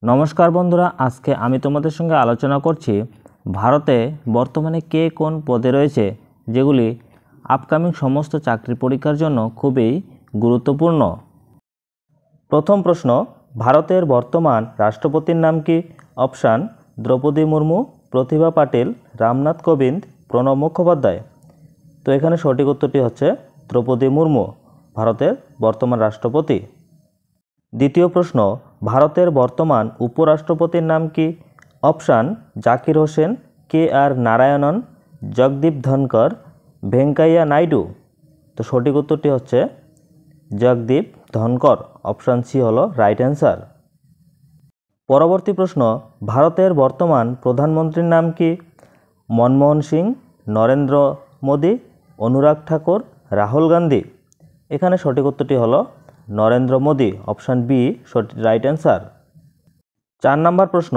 নমস্কার বন্ধুরা, আজকে আমি তোমাদের সঙ্গে আলোচনা করছি ভারতে বর্তমানে কে কোন পদে রয়েছে, যেগুলি আপকামিং সমস্ত চাকরি পরীক্ষার জন্য খুবই গুরুত্বপূর্ণ। প্রথম প্রশ্ন, ভারতের বর্তমান রাষ্ট্রপতির নাম কি? অপশান দ্রৌপদী মুর্মু, প্রতিভা পাটিল, রামনাথ কোবিন্দ, প্রণব মুখোপাধ্যায়। তো এখানে সঠিক উত্তরটি হচ্ছে দ্রৌপদী মুর্মু, ভারতের বর্তমান রাষ্ট্রপতি। দ্বিতীয় প্রশ্ন, ভারতের বর্তমান উপরাষ্ট্রপতির নাম কি? অপশান জাকির হোসেন, কে আর নারায়ণন, জগদীপ ধনকর, ভেঙ্কাইয়া নাইডু। তো সঠিক উত্তরটি হচ্ছে জগদীপ ধনকর, অপশান সি হলো রাইট অ্যান্সার। পরবর্তী প্রশ্ন, ভারতের বর্তমান প্রধানমন্ত্রীর নাম কি? মনমোহন সিং, নরেন্দ্র মোদী, অনুরাগ ঠাকুর, রাহুল গান্ধী। এখানে সঠিক উত্তরটি হলো Narendra Modi, option B right answer. 4 নম্বর প্রশ্ন,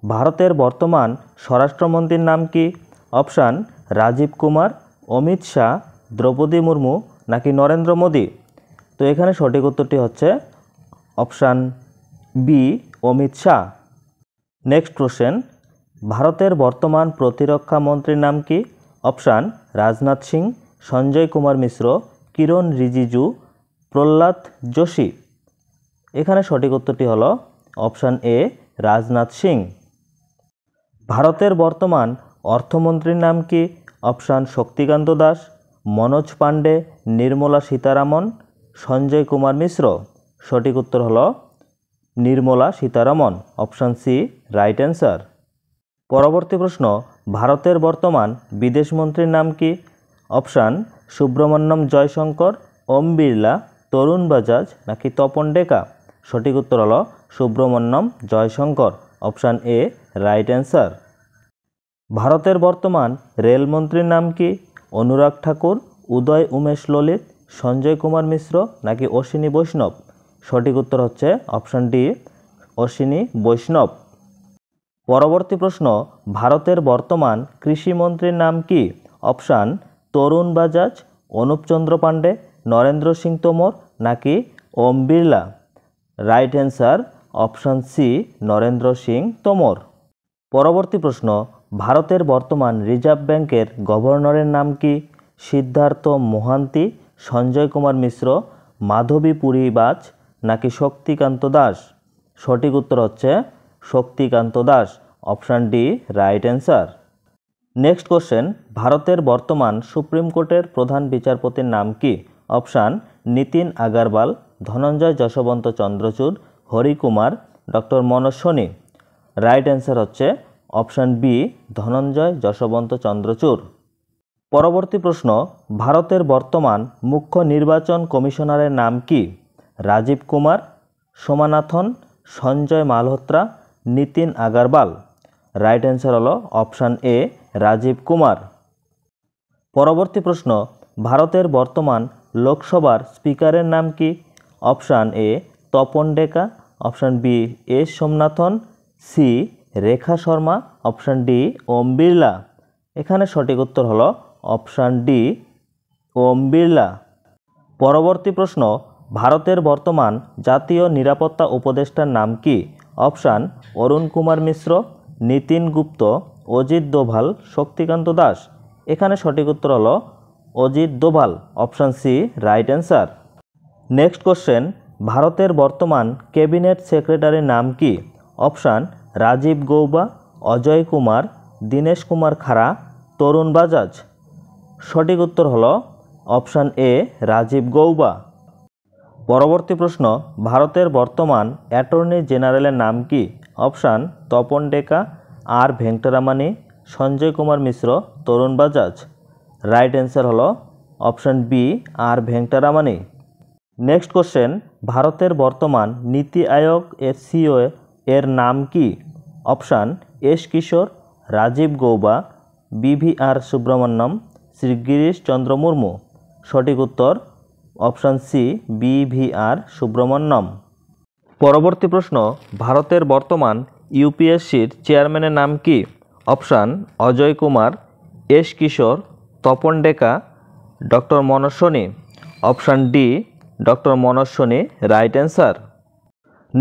ভারতের বর্তমান স্বরাষ্ট্রমন্ত্রীর নাম কি? অপশান রাজীব কুমার, অমিত শাহ, দ্রৌপদী মুর্মু নাকি নরেন্দ্র মোদী। তো এখানে সঠিক উত্তরটি হচ্ছে option B Amit Shah. Next question, ভারতের বর্তমান প্রতিরক্ষা মন্ত্রীর নাম কি? অপশান রাজনাথ সিং, সঞ্জয় কুমার মিশ্র, কিরণ রিজিজু, প্রহ্লাদ যোশী। এখানে সঠিক উত্তরটি হলো অপশান এ রাজনাথ সিং। ভারতের বর্তমান অর্থমন্ত্রীর নাম কি? অপশান শক্তিকান্ত দাস, মনোজ পাণ্ডে, নির্মলা সীতারামন, সঞ্জয় কুমার মিশ্র। সঠিক উত্তর হলো Nirmala Sitharaman, option C right answer. পরবর্তী প্রশ্ন, ভারতের বর্তমান বিদেশমন্ত্রীর নাম কি? অপশান সুব্রমণ্যম জয়শঙ্কর, ওম বিড়লা, তরুণ বাজাজ নাকি তপন ডেকা। সঠিক উত্তর হলো Subrahmanyam Jaishankar, option A right answer. ভারতের বর্তমান রেলমন্ত্রীর নাম কি? অনুরাগ ঠাকুর, উদয় উমেশ ললিত, সঞ্জয় কুমার মিশ্র নাকি অশ্বিনী বৈষ্ণব। সঠিক উত্তর হচ্ছে অপশান ডি অশ্বিনী বৈষ্ণব। পরবর্তী প্রশ্ন, ভারতের বর্তমান কৃষিমন্ত্রীর নাম কি? অপশান তরুণ বাজাজ, অনুপ চন্দ্র পাণ্ডে, নরেন্দ্র সিং তোমর নাকি Om Birla. Right answer option C Narendra Singh Tomar. পরবর্তী প্রশ্ন, ভারতের বর্তমান রিজার্ভ ব্যাংকের গভর্নরের নাম কি? সিদ্ধার্থ মোহান্তি, সঞ্জয় কুমার মিশ্র, মাধবী পুরীবাজ নাকি শক্তিকান্ত দাস। সঠিক উত্তর হচ্ছে Shaktikanta Das, option D right answer. Next question, ভারতের বর্তমান সুপ্রিম কোর্টের প্রধান বিচারপতির নাম কি? Option Nitin Agarwal, Dhananjaya Yeshwant Chandrachud, Harikumar, doctor Manoj Soni. Right answer হচ্ছে অপশান বি ধনঞ্জয় যশবন্ত চন্দ্রচূড়। পরবর্তী প্রশ্ন, ভারতের বর্তমান মুখ্য নির্বাচন কমিশনারের নাম কি? রাজীব কুমার, সোমানাথন, সঞ্জয় মালহোত্রা, নিতিন আগারওয়াল। রাইট অ্যান্সার হলো অপশান এ রাজীব কুমার। পরবর্তী প্রশ্ন, ভারতের বর্তমান লোকসভার স্পিকারের নাম কি? Option A Tapan Deka, option B S Somanathan, C Rekha Sharma, option D Om Birla. এখানে সঠিক উত্তর হলো অপশান ডি ওম বিড়লা। পরবর্তী প্রশ্ন, ভারতের বর্তমান জাতীয় নিরাপত্তা উপদেষ্টার নাম কি? অপশান অরুণ কুমার মিশ্র, নিতিন গুপ্ত, অজিত দোভাল, শক্তিকান্ত দাস। এখানে সঠিক উত্তর হলো Ajit Doval, option C right answer. Next question, ভারতের বর্তমান ক্যাবিনেট সেক্রেটারির নাম কি? অপশান রাজীব গৌবা, অজয় কুমার, দীনেশ কুমার খাড়া, তরুণ বাজাজ। সঠিক উত্তর হলো অপশান এ রাজীব গৌবা। পরবর্তী প্রশ্ন, ভারতের বর্তমান অ্যাটর্নি জেনারেলের নাম কি? অপশান তপন ডেকা, আর ভেঙ্কটরামানি, সঞ্জয় কুমার মিশ্র, তরুণ বাজাজ। রাইট অ্যান্সার হলো অপশান বি আর ভেঙ্কটরামানি। নেক্সট কোশ্চেন, ভারতের বর্তমান নীতি আয়োগ এর সিইও এর নাম কি? অপশান এস কিশোর, রাজীব গৌবা, বিভিআর সুব্রমণ্যম, শ্রী গিরিশ চন্দ্র মুর্মু। সঠিক উত্তর অপশান সি বিভিআর সুব্রমণ্যম। পরবর্তী প্রশ্ন, ভারতের বর্তমান ইউপিএসসির চেয়ারম্যানের নাম কি? Option Ajay Kumar, S Kishore, Tapan Deka, doctor Manoj Soni. Option D doctor Manoj Soni right answer.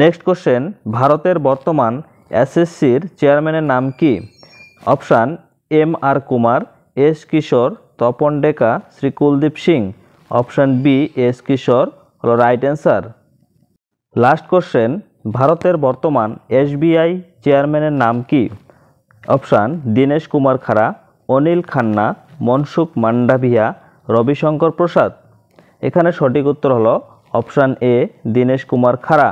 Next question, ভারতের বর্তমান এসএসসির চেয়ারম্যানের নাম কি? Option M R Kumar, S Kishore, Tapan Deka, Shri Kuldeep Singh. Option B S Kishore হলো রাইট অ্যান্সার। লাস্ট কোশ্চেন, ভারতের বর্তমান এসবিআই চেয়ারম্যানের নাম কি? অপশান দীনেশ কুমার খাড়া, অনিল খান্না, মনসুখ মান্ডাভিয়া, রবিশঙ্কর প্রসাদ। এখানে সঠিক উত্তর হলো অপশান এ দীনেশ কুমার খাড়া।